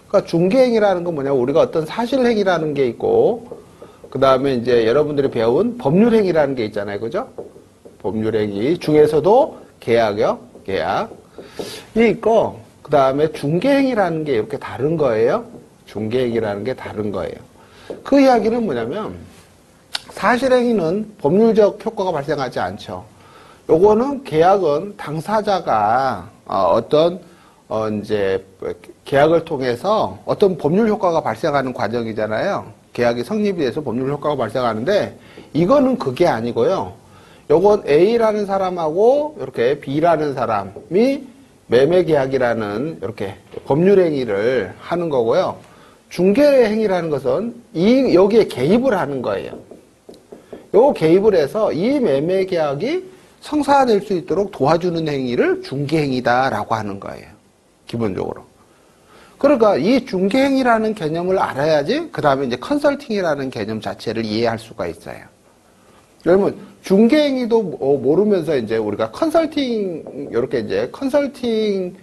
그러니까 중개행위라는 건 뭐냐면 우리가 어떤 사실행위라는 게 있고, 그 다음에 이제 여러분들이 배운 법률행위라는 게 있잖아요. 그죠? 법률행위 중에서도 계약이요. 계약이 있고, 그 다음에 중개행위라는 게 이렇게 다른 거예요. 중개행위라는 게 다른 거예요. 그 이야기는 뭐냐면, 사실행위는 법률적 효과가 발생하지 않죠. 요거는 계약은 당사자가 이제 계약을 통해서 어떤 법률 효과가 발생하는 과정이잖아요. 계약이 성립이 돼서 법률 효과가 발생하는데 이거는 그게 아니고요. 요건 A라는 사람하고 이렇게 B라는 사람이 매매 계약이라는 이렇게 법률 행위를 하는 거고요. 중개 행위라는 것은 여기에 개입을 하는 거예요. 요 개입을 해서 이 매매 계약이 성사될 수 있도록 도와주는 행위를 중개행위다라고 하는 거예요. 기본적으로. 그러니까 이 중개행위라는 개념을 알아야지 그 다음에 이제 컨설팅이라는 개념 자체를 이해할 수가 있어요. 여러분 중개행위도 모르면서 이제 우리가 컨설팅 이렇게 이제 컨설팅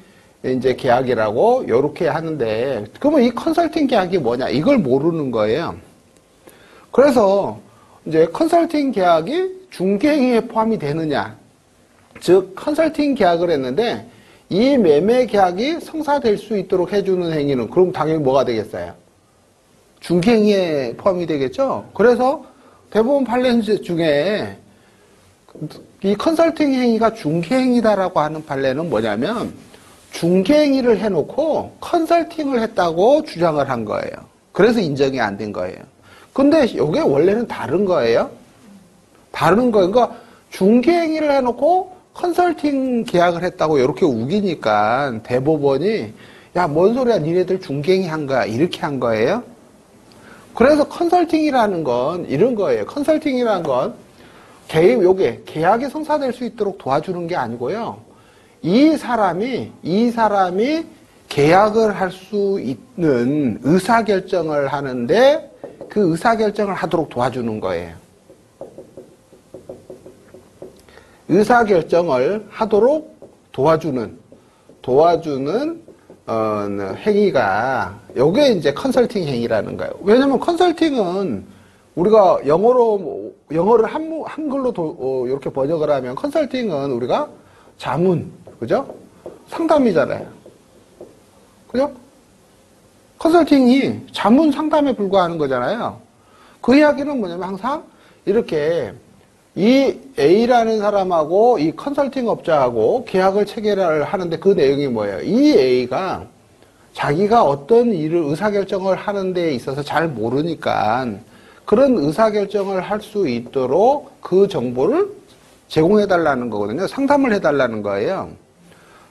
이제 계약이라고 이렇게 하는데 그러면 이 컨설팅 계약이 뭐냐 이걸 모르는 거예요. 그래서 이제 컨설팅 계약이 중개행위에 포함이 되느냐, 즉 컨설팅 계약을 했는데 이 매매 계약이 성사될 수 있도록 해주는 행위는 그럼 당연히 뭐가 되겠어요? 중개행위에 포함이 되겠죠. 그래서 대부분 판례 중에 이 컨설팅 행위가 중개행위다라고 하는 판례는 뭐냐면 중개행위를 해놓고 컨설팅을 했다고 주장을 한 거예요. 그래서 인정이 안 된 거예요. 근데 이게 원래는 다른 거예요. 다른 거예요. 그러니까 중개행위를 해놓고 컨설팅 계약을 했다고 이렇게 우기니까 대법원이 야, 뭔 소리야 니네들 중개행위 한 거야 이렇게 한 거예요. 그래서 컨설팅이라는 건 이런 거예요. 컨설팅이라는 건 요게 계약이 성사될 수 있도록 도와주는 게 아니고요. 이 사람이 계약을 할 수 있는 의사결정을 하는데 그 의사결정을 하도록 도와주는 거예요. 의사결정을 하도록 도와주는 행위가 요게 이제 컨설팅 행위라는 거예요. 왜냐면 컨설팅은 우리가 영어를 한글로 이렇게 번역을 하면 컨설팅은 우리가 자문, 그죠? 상담이잖아요. 그죠? 컨설팅이 자문 상담에 불과하는 거잖아요. 그 이야기는 뭐냐면 항상 이렇게 이 A라는 사람하고 이 컨설팅 업자하고 계약을 체결을 하는데 그 내용이 뭐예요? 이 A가 자기가 어떤 일을 의사결정을 하는 데 있어서 잘 모르니까 그런 의사결정을 할 수 있도록 그 정보를 제공해달라는 거거든요. 상담을 해달라는 거예요.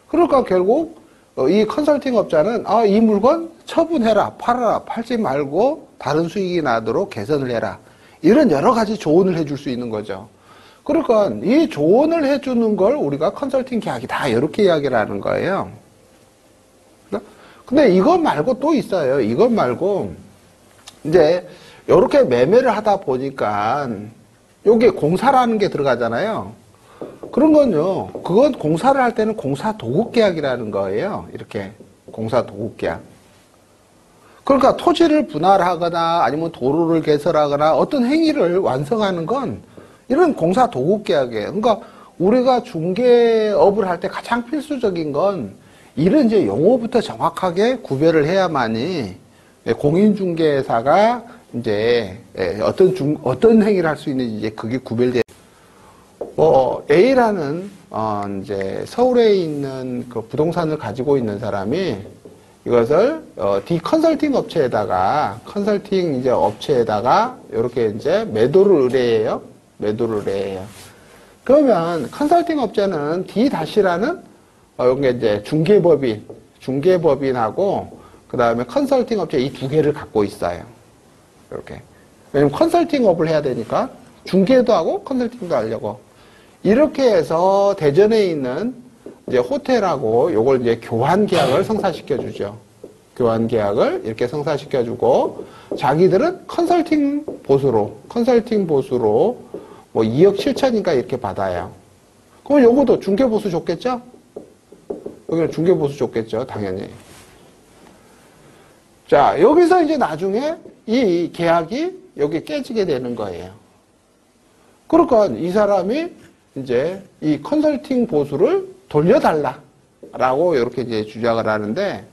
그러니까 결국 이 컨설팅 업자는 이 물건 처분해라, 팔아라, 팔지 말고 다른 수익이 나도록 개선을 해라. 이런 여러 가지 조언을 해줄 수 있는 거죠. 그러니까 이 조언을 해주는 걸 우리가 컨설팅 계약이다 이렇게 이야기를 하는 거예요. 근데 이것 말고 또 있어요. 이것 말고 이제 이렇게 매매를 하다 보니까 여기에 공사라는 게 들어가잖아요. 그런 건요. 그건 공사를 할 때는 공사 도급 계약이라는 거예요. 이렇게 공사 도급 계약. 그러니까 토지를 분할하거나 아니면 도로를 개설하거나 어떤 행위를 완성하는 건 이런 공사 도급 계약이에요. 그러니까 우리가 중개업을 할 때 가장 필수적인 건 이런 이제 용어부터 정확하게 구별을 해야만이 공인중개사가 이제 어떤 행위를 할 수 있는지 이제 그게 구별돼요. A라는 이제 서울에 있는 그 부동산을 가지고 있는 사람이 이것을 D 컨설팅 업체에다가 컨설팅 이제 업체에다가 이렇게 이제 매도를 의뢰해요. 그러면 컨설팅 업체는 D-라는 여기 이제 중개법인하고 그 다음에 컨설팅 업체 이 두 개를 갖고 있어요. 이렇게. 왜냐면 컨설팅업을 해야 되니까 중개도 하고 컨설팅도 하려고. 이렇게 해서 대전에 있는 이제 호텔하고 요걸 이제 교환 계약을 성사시켜 주죠. 교환 계약을 이렇게 성사시켜 주고 자기들은 컨설팅 보수로 뭐 2억 7천인가 이렇게 받아요. 그럼 요것도 중개 보수 줬겠죠? 여기는 중개 보수 줬겠죠, 당연히. 자, 여기서 이제 나중에 이 계약이 여기 깨지게 되는 거예요. 그러니까 이 사람이 이제 이 컨설팅 보수를 돌려달라라고 이렇게 이제 주장을 하는데,